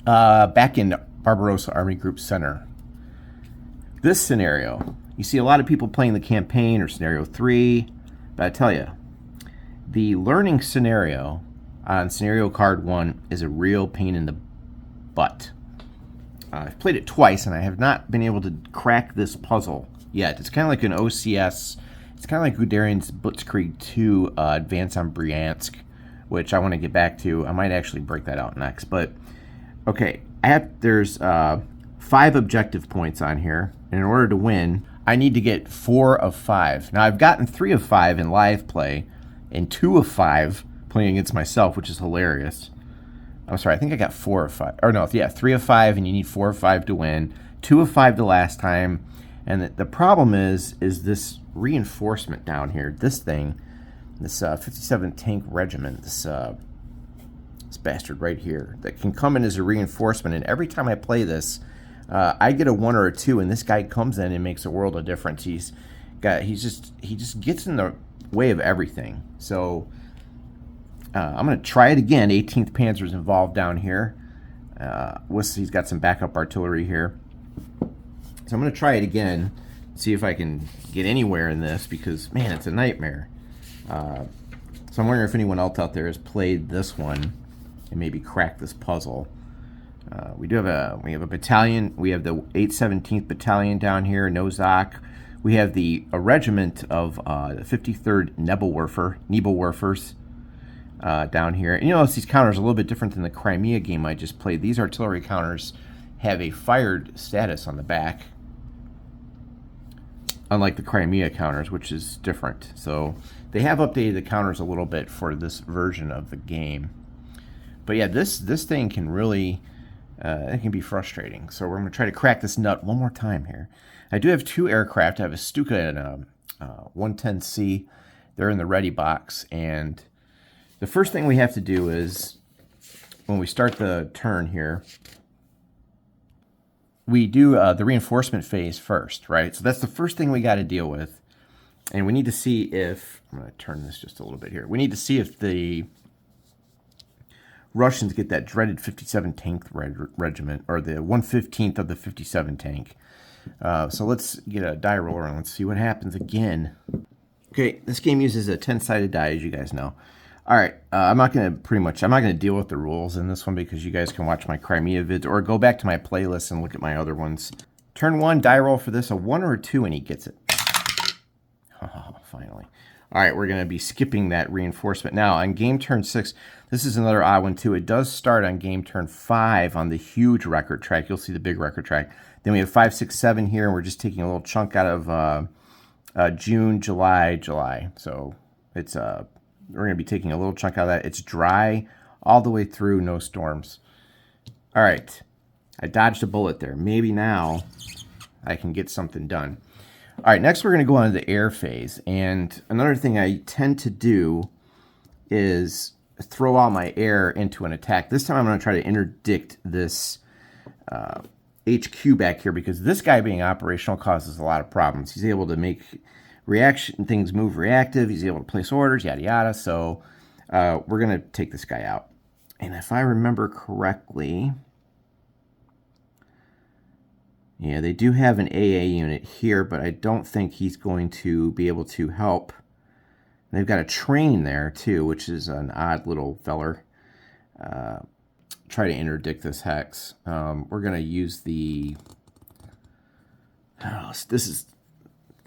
back in Barbarossa Army Group Center. This scenario, you see a lot of people playing the campaign or scenario 3, but I tell you, the learning scenario on scenario card 1 is a real pain in the butt. I've played it twice and I have not been able to crack this puzzle yet. It's kind of like an OCS. It's kind of like Guderian's Blitzkrieg 2 Advance on Bryansk, which I want to get back to. I might actually break that out next. But, okay, there's 5 objective points on here. And in order to win, I need to get 4 of 5. Now, I've gotten 3 of 5 in live play and 2 of 5 playing against myself, which is hilarious. I'm sorry, I think I got 4 of 5. Or no, yeah, 3 of 5, and you need 4 of 5 to win. 2 of 5 the last time. And the problem is this reinforcement down here. This thing, this 57 tank regiment, this bastard right here, that can come in as a reinforcement. And every time I play this, I get a 1 or a 2, and this guy comes in and makes a world of difference. He just gets in the way of everything. So I'm going to try it again. 18th Panzer's involved down here. He's got some backup artillery here. So I'm going to try it again, see if I can get anywhere in this, because, man, it's a nightmare. So I'm wondering if anyone else out there has played this one and maybe cracked this puzzle. We have a battalion. We have the 817th Battalion down here, Nozak. We have a regiment of the 53rd Nebelwerfers down here. And you notice these counters are a little bit different than the Crimea game I just played. These artillery counters have a fired status on the back, unlike the Crimea counters, which is different. So they have updated the counters a little bit for this version of the game. But yeah, this thing can really, it can be frustrating. So we're going to try to crack this nut one more time here. I do have 2 aircraft. I have a Stuka and a 110C. They're in the ready box. And the first thing we have to do is, when we start the turn here, we do the reinforcement phase first, right? So that's the first thing we got to deal with. And we need to see if, I'm going to turn this just a little bit here. We need to see if the Russians get that dreaded 57 tank regiment, or the 115th of the 57 tank. So let's get a die roller and let's see what happens again. Okay, this game uses a 10-sided die, as you guys know. All right, I'm not going to deal with the rules in this one, because you guys can watch my Crimea vids or go back to my playlist and look at my other ones. Turn 1, die roll for this, a 1 or a 2, and he gets it. Oh, finally. All right, we're going to be skipping that reinforcement. Now, on game turn 6, this is another odd one, too. It does start on game turn 5 on the huge record track. You'll see the big record track. Then we have 5, 6, 7 here, and we're just taking a little chunk out of June, July. So it's we're going to be taking a little chunk out of that. It's dry all the way through, no storms. All right, I dodged a bullet there. Maybe now I can get something done. All right, next we're going to go on to the air phase. And another thing I tend to do is throw all my air into an attack. This time I'm going to try to interdict this HQ back here, because this guy being operational causes a lot of problems. He's able to make things move reactive. He's able to place orders, yada yada. So we're going to take this guy out. And if I remember correctly, yeah, they do have an AA unit here, but I don't think he's going to be able to help. They've got a train there too, which is an odd little feller. Try to interdict this hex. We're going to use the... Oh,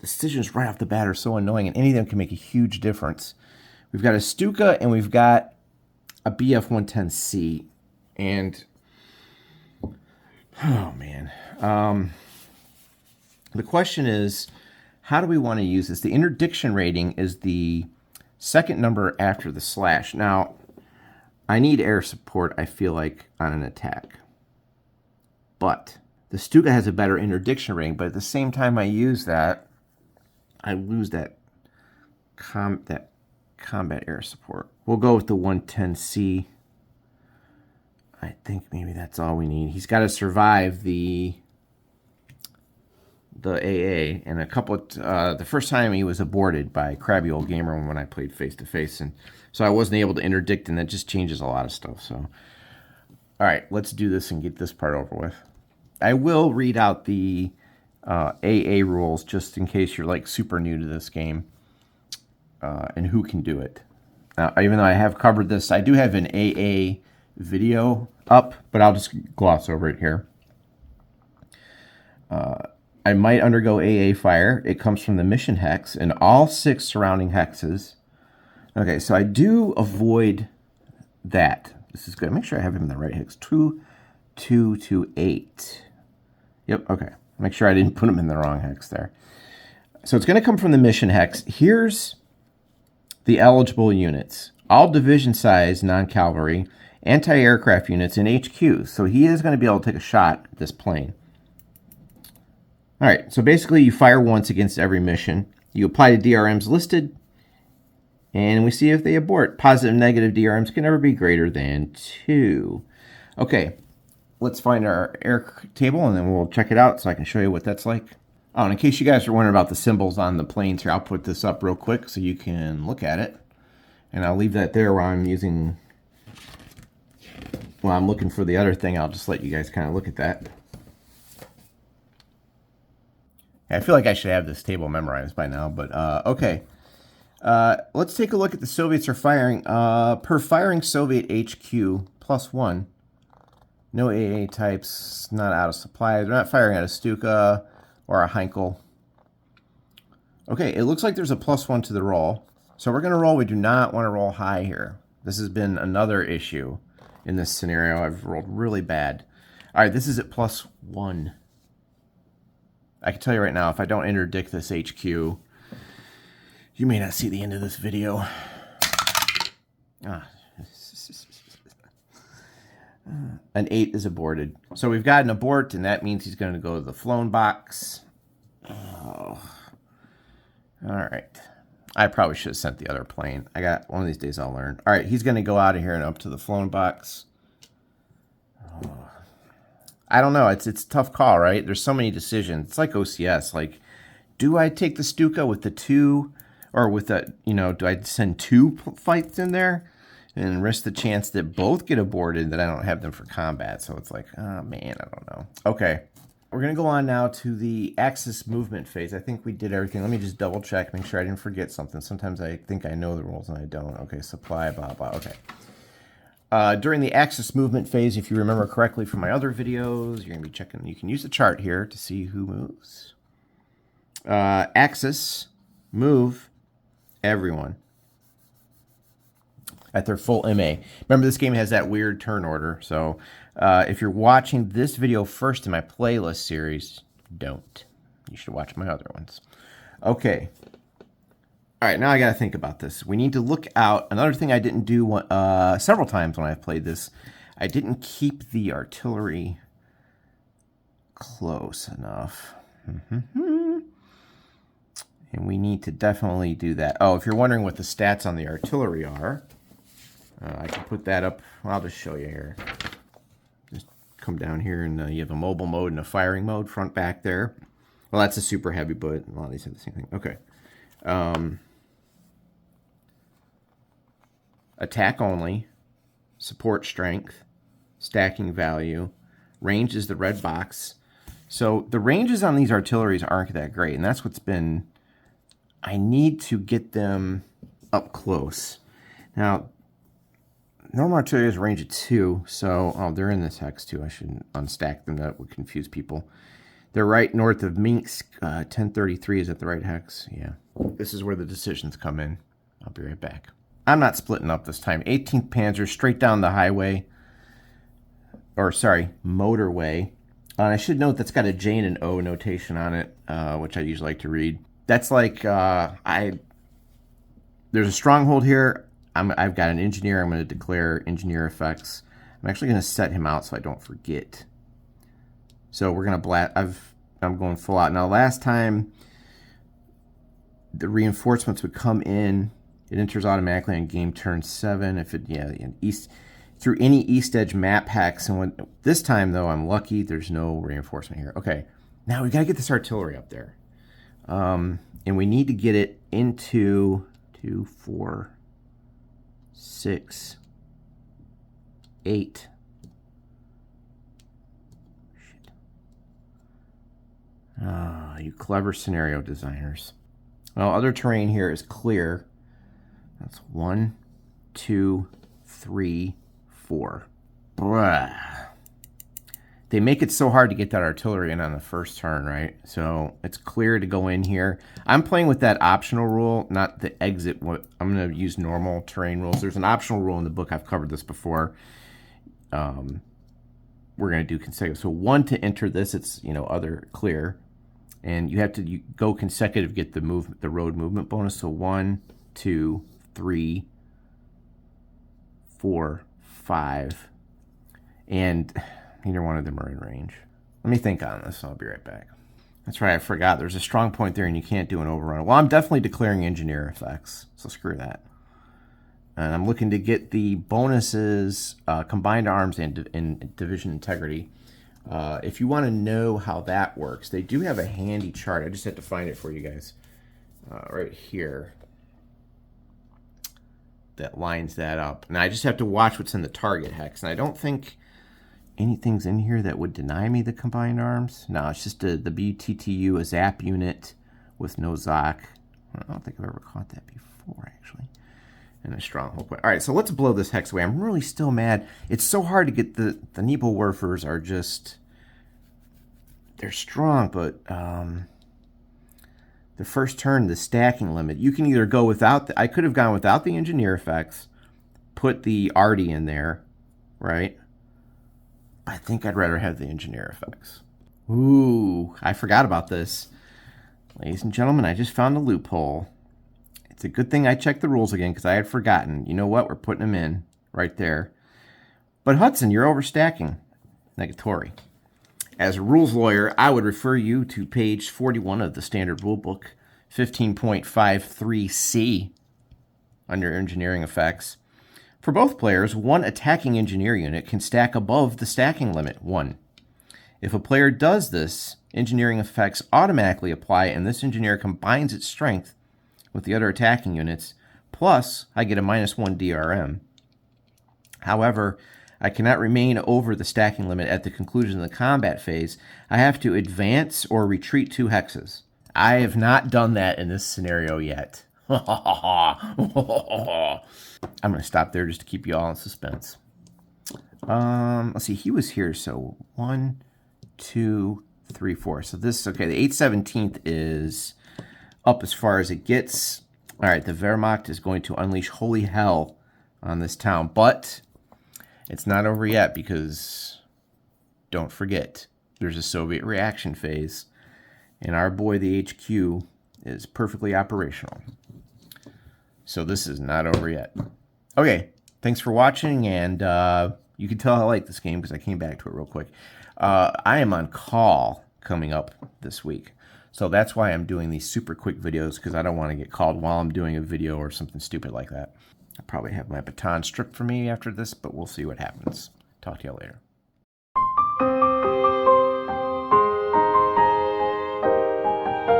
decisions right off the bat are so annoying, and any of them can make a huge difference. We've got a Stuka and we've got a BF-110C, and oh man, the question is, how do we want to use this? The interdiction rating is the second number after the slash. Now, I need air support, I feel like, on an attack, but the Stuka has a better interdiction rating. But at the same time I use that, I lose that combat air support. We'll go with the 110C. I think maybe that's all we need. He's got to survive the AA, and a couple of, the first time he was aborted by Crabby Old Gamer when I played face to face, and so I wasn't able to interdict, and that just changes a lot of stuff. So, All right, let's do this and get this part over with. I will read out the AA rules just in case you're like super new to this game and who can do it. Now, even though I have covered this, I do have an AA video up, but I'll just gloss over it here. I might undergo AA fire. It comes from the mission hex and all 6 surrounding hexes. Okay, so I do avoid that. This is good. Make sure I have him in the right hex. 2, 2, 2, 8. Yep, okay. Make sure I didn't put him in the wrong hex there. So it's going to come from the mission hex. Here's the eligible units. All division size non-cavalry, anti-aircraft units, and HQ. So he is going to be able to take a shot at this plane. All right, so basically you fire once against every mission. You apply the DRMs listed, and we see if they abort. Positive and negative DRMs can never be greater than 2. Okay, let's find our air table, and then we'll check it out so I can show you what that's like. Oh, and in case you guys are wondering about the symbols on the planes here, I'll put this up real quick so you can look at it. And I'll leave that there while I'm using, while I'm looking for the other thing. I'll just let you guys kind of look at that. I feel like I should have this table memorized by now, but okay. Let's take a look at the Soviets are firing. Per firing Soviet HQ, +1. No AA types, not out of supply. They're not firing at a Stuka or a Heinkel. Okay, it looks like there's a +1 to the roll. So we're going to roll. We do not want to roll high here. This has been another issue in this scenario. I've rolled really bad. All right, this is at +1. I can tell you right now, if I don't interdict this HQ, you may not see the end of this video. An 8 is aborted. So we've got an abort, and that means he's going to go to the flown box. Oh. All right. I probably should have sent the other plane. I got one of these days I'll learn. All right, he's going to go out of here and up to the flown box. Oh. I don't know. It's a tough call, right? There's so many decisions. It's like OCS. Like, do I take the Stuka with the 2, or with the, you know, do I send 2 fights in there and risk the chance that both get aborted, that I don't have them for combat? So it's like, oh man, I don't know. Okay, we're gonna go on now to the axis movement phase. I think we did everything. Let me just double check, make sure I didn't forget something. Sometimes I think I know the rules and I don't. Okay, supply, blah blah. Okay. During the axis movement phase, if you remember correctly from my other videos, you're going to be checking. You can use the chart here to see who moves. Axis, move everyone at their full MA. Remember, this game has that weird turn order. So if you're watching this video first in my playlist series, don't. You should watch my other ones. Okay. All right, now I got to think about this. We need to look out. Another thing I didn't do several times when I've played this, I didn't keep the artillery close enough. And we need to definitely do that. Oh, if you're wondering what the stats on the artillery are, I can put that up. I'll just show you here. Just come down here and you have a mobile mode and a firing mode, front, back there. Well, that's a super heavy, but a lot of these have the same thing. Okay. Attack only, support strength, stacking value, range is the red box. So the ranges on these artilleries aren't that great, and that's what's been, I need to get them up close. Now, normal artillery has a range of 2, so, oh, they're in this hex too. I shouldn't unstack them, that would confuse people. They're right north of Minsk, 1033, is that the right hex? Yeah. This is where the decisions come in. I'll be right back. I'm not splitting up this time. 18th Panzer, straight down the highway. Or, sorry, motorway. I should note that's got a J and an O notation on it, which I usually like to read. That's like, there's a stronghold here. I've got an engineer. I'm going to declare engineer effects. I'm actually going to set him out so I don't forget. So we're going to I'm going full out. Now, last time, the reinforcements would come in. It enters automatically on game turn 7 if it, through any east edge map hex. And this time, though, I'm lucky. There's no reinforcement here. Okay, now we got to get this artillery up there. And we need to get it into 2, 4, 6, 8, Ah, you clever scenario designers. Well, other terrain here is clear. That's 1, 2, 3, 4. Bruh. They make it so hard to get that artillery in on the first turn, right? So it's clear to go in here. I'm playing with that optional rule, not the exit. I'm going to use normal terrain rules. There's an optional rule in the book. I've covered this before. We're going to do consecutive. So 1 to enter this, it's, you know, other clear. And you have to go consecutive, get the road movement bonus. So 1, 2, 3, 4, 5. And neither one of them are in range. Let me think on this. I'll be right back. That's right, I forgot. There's a strong point there, and you can't do an overrun. Well, I'm definitely declaring engineer effects, so screw that. And I'm looking to get the bonuses, combined arms and division integrity. If you want to know how that works, they do have a handy chart. I just have to find it for you guys. Right here. That lines that up. And I just have to watch what's in the target hex. And I don't think anything's in here that would deny me the combined arms. No, it's just the BTTU, a zap unit with no ZOC. I don't think I've ever caught that before, actually. And a stronghold. All right, so let's blow this hex away. I'm really still mad. It's so hard to get the Nebelwerfers are just, they're strong, but the first turn, the stacking limit, you can either go without, I could have gone without the engineer effects, put the arty in there, right? I think I'd rather have the engineer effects. Ooh, I forgot about this. Ladies and gentlemen, I just found a loophole. It's a good thing I checked the rules again because I had forgotten. You know what? We're putting them in right there. But Hudson, you're overstacking. Negatory. As a rules lawyer, I would refer you to page 41 of the standard rulebook, 15.53C, under engineering effects. For both players, one attacking engineer unit can stack above the stacking limit, 1. If a player does this, engineering effects automatically apply, and this engineer combines its strength with the other attacking units, plus I get a -1 DRM. However, I cannot remain over the stacking limit at the conclusion of the combat phase. I have to advance or retreat 2 hexes. I have not done that in this scenario yet. I'm going to stop there just to keep you all in suspense. Let's see, he was here, so 1, 2, 3, 4. So this, okay, the 8/17 is up as far as it gets. All right, the Wehrmacht is going to unleash holy hell on this town, but it's not over yet because don't forget, there's a Soviet reaction phase, and our boy, the HQ, is perfectly operational. So this is not over yet. Okay, thanks for watching, and you can tell I like this game because I came back to it real quick. I am on call coming up this week, so that's why I'm doing these super quick videos, because I don't want to get called while I'm doing a video or something stupid like that. I'll probably have my baton stripped from me after this, but we'll see what happens. Talk to you later.